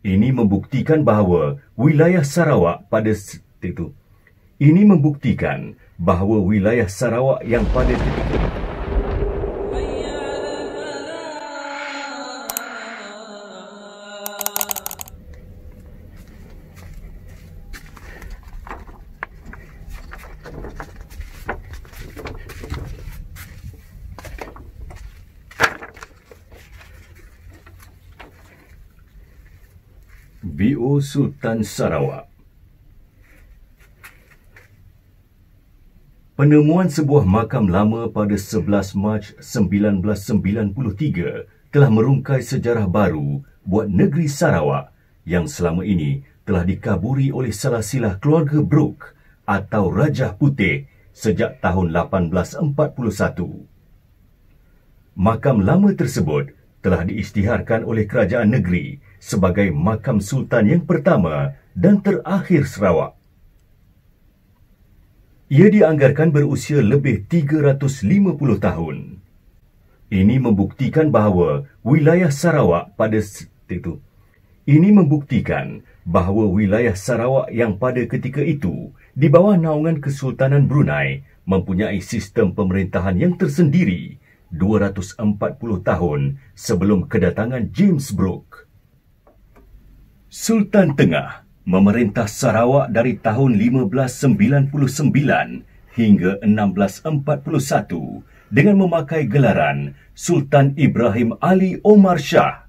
Ini membuktikan bahawa wilayah Sarawak pada itu. Ini membuktikan bahawa wilayah Sarawak yang pada ketika VO Sultan Sarawak. Penemuan sebuah makam lama pada 11 Mac 1993 telah merungkai sejarah baru buat negeri Sarawak yang selama ini telah dikaburi oleh silsilah keluarga Brooke atau Rajah Putih sejak tahun 1841. Makam lama tersebut telah diisytiharkan oleh kerajaan negeri sebagai makam sultan yang pertama dan terakhir Sarawak. Ia dianggarkan berusia lebih 350 tahun. Ini membuktikan bahawa wilayah Sarawak pada itu. Ini membuktikan bahawa wilayah Sarawak yang pada ketika itu di bawah naungan Kesultanan Brunei mempunyai sistem pemerintahan yang tersendiri 240 tahun sebelum kedatangan James Brooke. Sultan Tengah memerintah Sarawak dari tahun 1599 hingga 1641 dengan memakai gelaran Sultan Ibrahim Ali Omar Shah.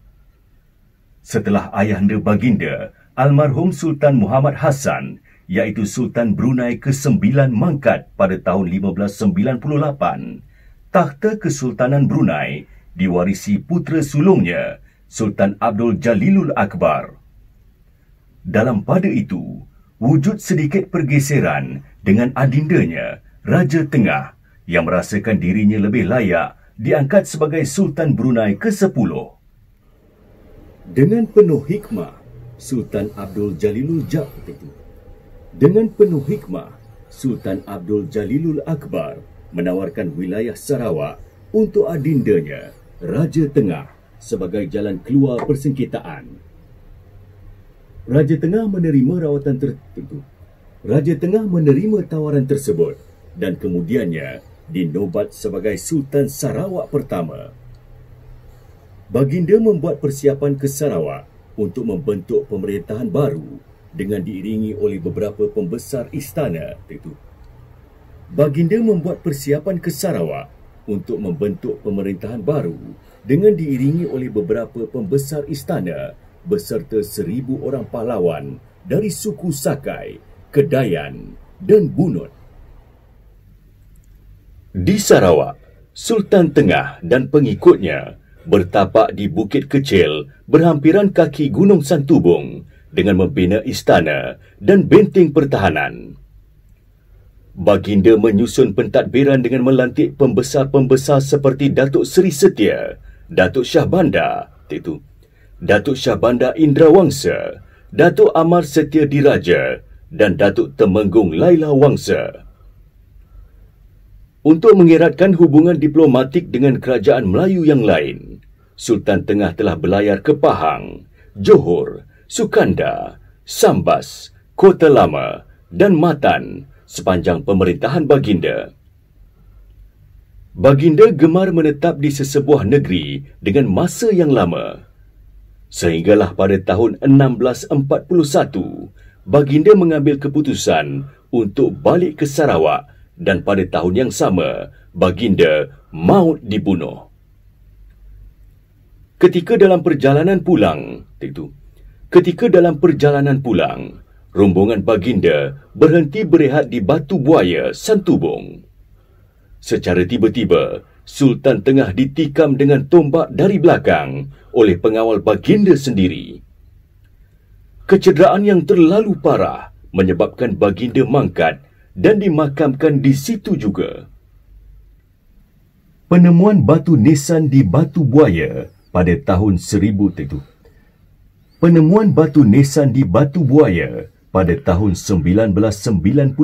Setelah ayahanda baginda, almarhum Sultan Muhammad Hassan, iaitu Sultan Brunei ke-9 mangkat pada tahun 1598, takhta Kesultanan Brunei diwarisi putera sulungnya, Sultan Abdul Jalilul Akbar. Dalam pada itu, wujud sedikit pergeseran dengan adindanya, Raja Tengah, yang merasakan dirinya lebih layak diangkat sebagai Sultan Brunei ke-10. Dengan penuh hikmah, Sultan Abdul Jalilul Akbar menawarkan wilayah Sarawak untuk adindanya, Raja Tengah, sebagai jalan keluar persengketaan. Raja Tengah menerima tawaran tersebut dan kemudiannya dinobat sebagai Sultan Sarawak pertama. Baginda membuat persiapan ke Sarawak untuk membentuk pemerintahan baru dengan diiringi oleh beberapa pembesar istana. Baginda membuat persiapan ke Sarawak untuk membentuk pemerintahan baru dengan diiringi oleh beberapa pembesar istana beserta 1,000 orang pahlawan dari suku Sakai, Kedayan dan Bunut. Di Sarawak, Sultan Tengah dan pengikutnya bertapak di bukit kecil berhampiran kaki Gunung Santubong dengan membina istana dan benteng pertahanan. Baginda menyusun pentadbiran dengan melantik pembesar-pembesar seperti Datuk Seri Setia, Datuk Shah Bandar, Datuk Shah Bandar Indrawangsa, Datuk Amar Setia Diraja dan Datuk Temenggung Laila Wangsa. Untuk mengeratkan hubungan diplomatik dengan kerajaan Melayu yang lain, Sultan Tengah telah berlayar ke Pahang, Johor, Sukandar, Sambas, Kota Lama dan Matan sepanjang pemerintahan baginda. Baginda gemar menetap di sesebuah negeri dengan masa yang lama. Sehinggalah pada tahun 1641, baginda mengambil keputusan untuk balik ke Sarawak dan pada tahun yang sama, baginda maut dibunuh. Ketika dalam perjalanan pulang, rombongan baginda berhenti berehat di Batu Buaya, Santubong. Secara tiba-tiba, Sultan Tengah ditikam dengan tombak dari belakang oleh pengawal baginda sendiri. Kecederaan yang terlalu parah menyebabkan baginda mangkat dan dimakamkan di situ juga. Penemuan batu nisan di Batu Buaya pada tahun 1993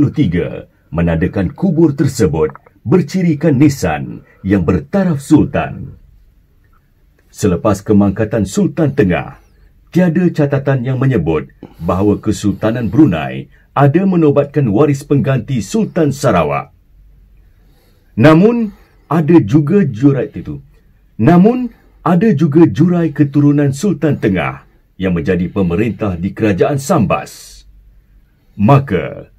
menandakan kubur tersebut bercirikan nisan yang bertaraf sultan. Selepas kemangkatan Sultan Tengah, tiada catatan yang menyebut bahawa Kesultanan Brunei ada menobatkan waris pengganti Sultan Sarawak. Namun, ada juga jurai keturunan Sultan Tengah yang menjadi pemerintah di Kerajaan Sambas. Maka,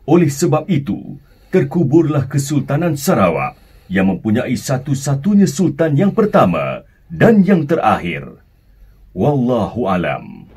oleh sebab itu, terkuburlah Kesultanan Sarawak yang mempunyai satu-satunya sultan yang pertama dan yang terakhir. Wallahu alam.